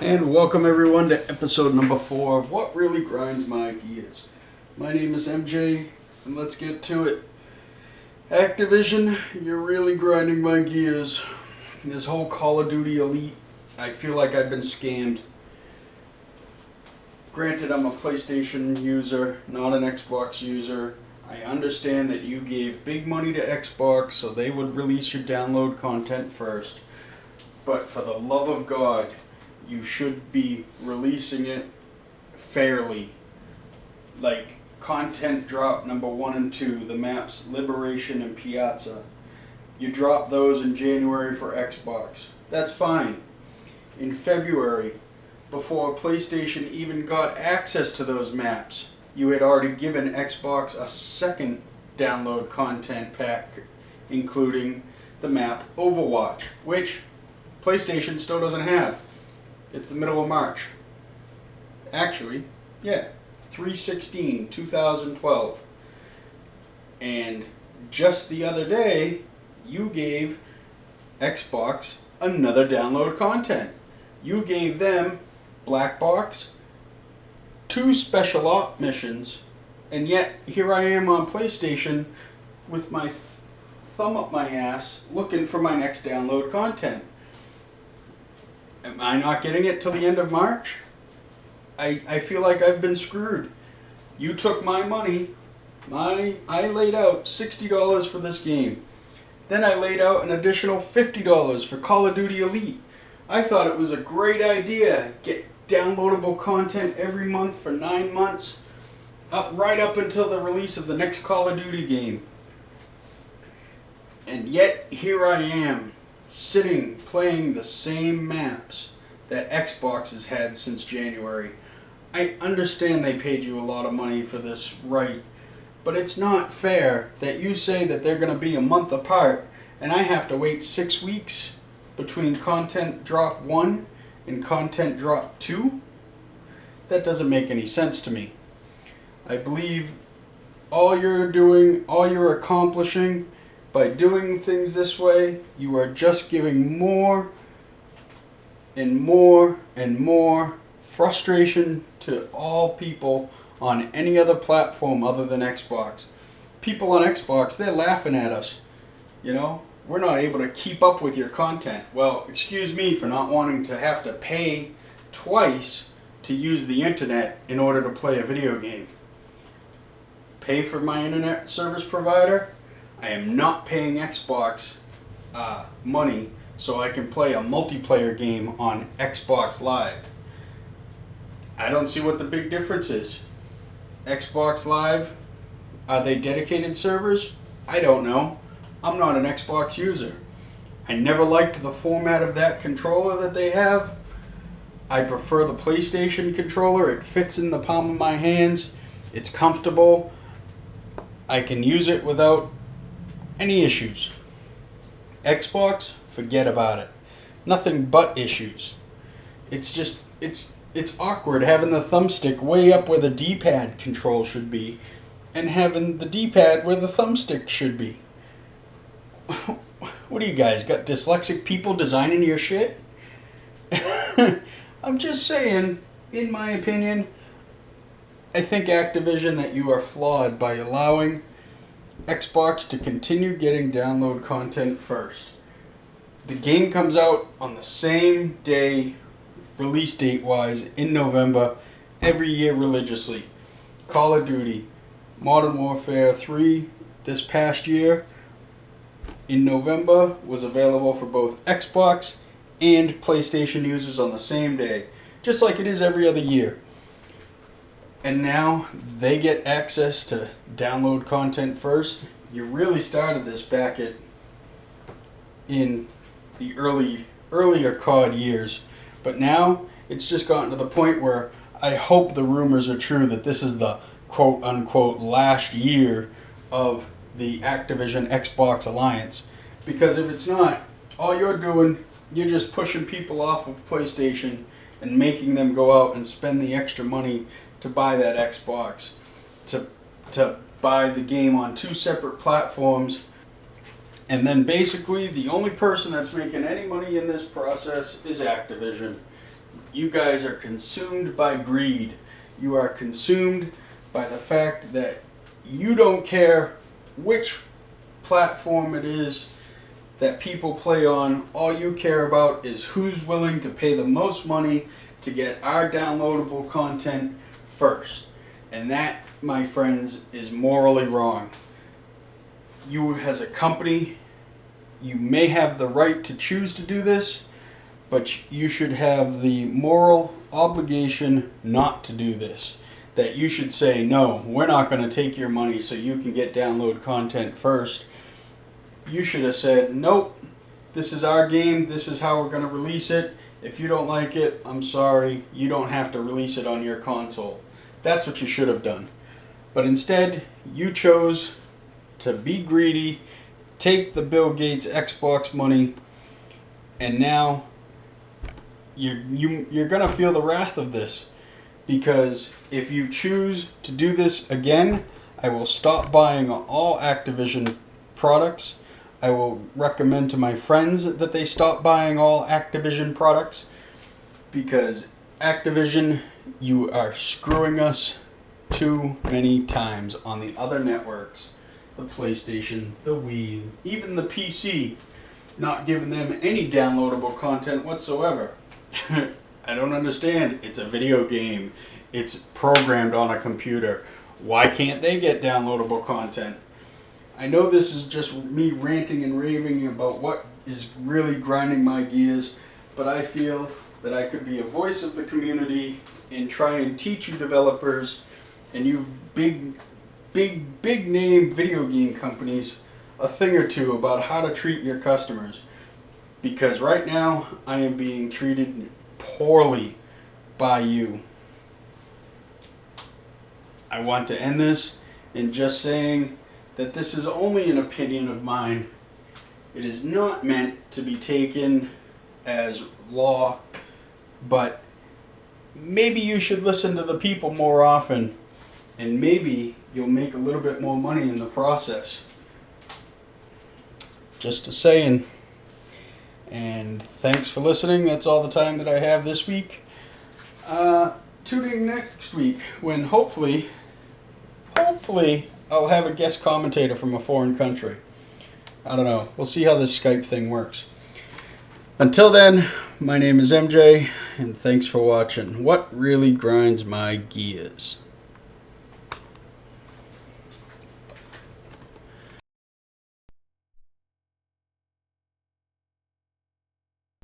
And welcome everyone to episode number 4 of What Really Grinds My Gears. My name is MJ, and let's get to it. Activision, you're really grinding my gears. This whole Call of Duty Elite, I feel like I've been scammed. Granted, I'm a PlayStation user, not an Xbox user. I understand that you gave big money to Xbox so they would release your download content first. But for the love of God, you should be releasing it fairly. Like content drop number 1 and 2, the maps Liberation and Piazza. You drop those in January for Xbox. That's fine. In February, before PlayStation even got access to those maps, you had already given Xbox a second download content pack, including the map Overwatch, which PlayStation still doesn't have. It's the middle of March. Actually, yeah, 3/16/2012. And just the other day, you gave Xbox another download content. You gave them Black Box, 2 special op missions, and yet here I am on PlayStation with my thumb up my ass looking for my next download content. Am I not getting it till the end of March? I feel like I've been screwed. You took my money. I laid out $60 for this game. Then I laid out an additional $50 for Call of Duty Elite. I thought it was a great idea. Get downloadable content every month for 9 months, right up until the release of the next Call of Duty game. And yet here I am, sitting playing the same maps that Xbox has had since January. I understand they paid you a lot of money for this, right? But it's not fair that you say that they're going to be a month apart and I have to wait 6 weeks between content drop 1 and content drop 2? That doesn't make any sense to me. I believe all you're accomplishing by doing things this way, you are just giving more and more and more frustration to all people on any other platform other than Xbox. People on Xbox, they're laughing at us. You know, we're not able to keep up with your content. Well, excuse me for not wanting to have to pay twice to use the internet in order to play a video game. Pay for my internet service provider? I am not paying Xbox money so I can play a multiplayer game on Xbox Live. I don't see what the big difference is. Xbox Live, are they dedicated servers? I don't know. I'm not an Xbox user. I never liked the format of that controller that they have. I prefer the PlayStation controller. It fits in the palm of my hands. It's comfortable. I can use it without any issues. Xbox, forget about it. Nothing but issues. It's just, it's awkward having the thumbstick way up where the D-pad control should be and having the D-pad where the thumbstick should be. What do you guys, got dyslexic people designing your shit? I'm just saying, in my opinion, I think Activision, that you are flawed by allowing Xbox to continue getting download content first. The game comes out on the same day, release date wise, in November, every year religiously. Call of Duty, Modern Warfare 3 this past year in November was available for both Xbox and PlayStation users on the same day, just like it is every other year. And now they get access to download content first. You really started this back in the earlier COD years. But now it's just gotten to the point where I hope the rumors are true that this is the quote unquote last year of the Activision Xbox alliance. Because if it's not, all you're doing, you're just pushing people off of PlayStation and making them go out and spend the extra money to buy that Xbox, to buy the game on 2 separate platforms. And then basically the only person that's making any money in this process is Activision. You guys are consumed by greed. You are consumed by the fact that you don't care which platform it is that people play on. All you care about is who's willing to pay the most money to get our downloadable content first. And that, my friends, is morally wrong. You as a company, you may have the right to choose to do this, but you should have the moral obligation not to do this. That you should say, no, we're not going to take your money so you can get download content first. You should have said, nope, this is our game, this is how we're going to release it. If you don't like it, I'm sorry, you don't have to release it on your console. That's what you should have done. But instead, you chose to be greedy, take the Bill Gates Xbox money, and now you're going to feel the wrath of this. Because if you choose to do this again, I will stop buying all Activision products. I will recommend to my friends that they stop buying all Activision products, because Activision, you are screwing us too many times on the other networks. The PlayStation, the Wii, even the PC, not giving them any downloadable content whatsoever. I don't understand. It's a video game. It's programmed on a computer. Why can't they get downloadable content? I know this is just me ranting and raving about what is really grinding my gears, but I feel that I could be a voice of the community and try and teach you developers and you big name video game companies a thing or two about how to treat your customers. Because right now I am being treated poorly by you. I want to end this in just saying that this is only an opinion of mine. It is not meant to be taken as law, but maybe you should listen to the people more often, and maybe you'll make a little bit more money in the process. Just a saying. And thanks for listening. That's all the time that I have this week. Tune in next week when hopefully I'll have a guest commentator from a foreign country. I don't know. We'll see how this Skype thing works. Until then, my name is MJ, and thanks for watching What Really Grinds My Gears.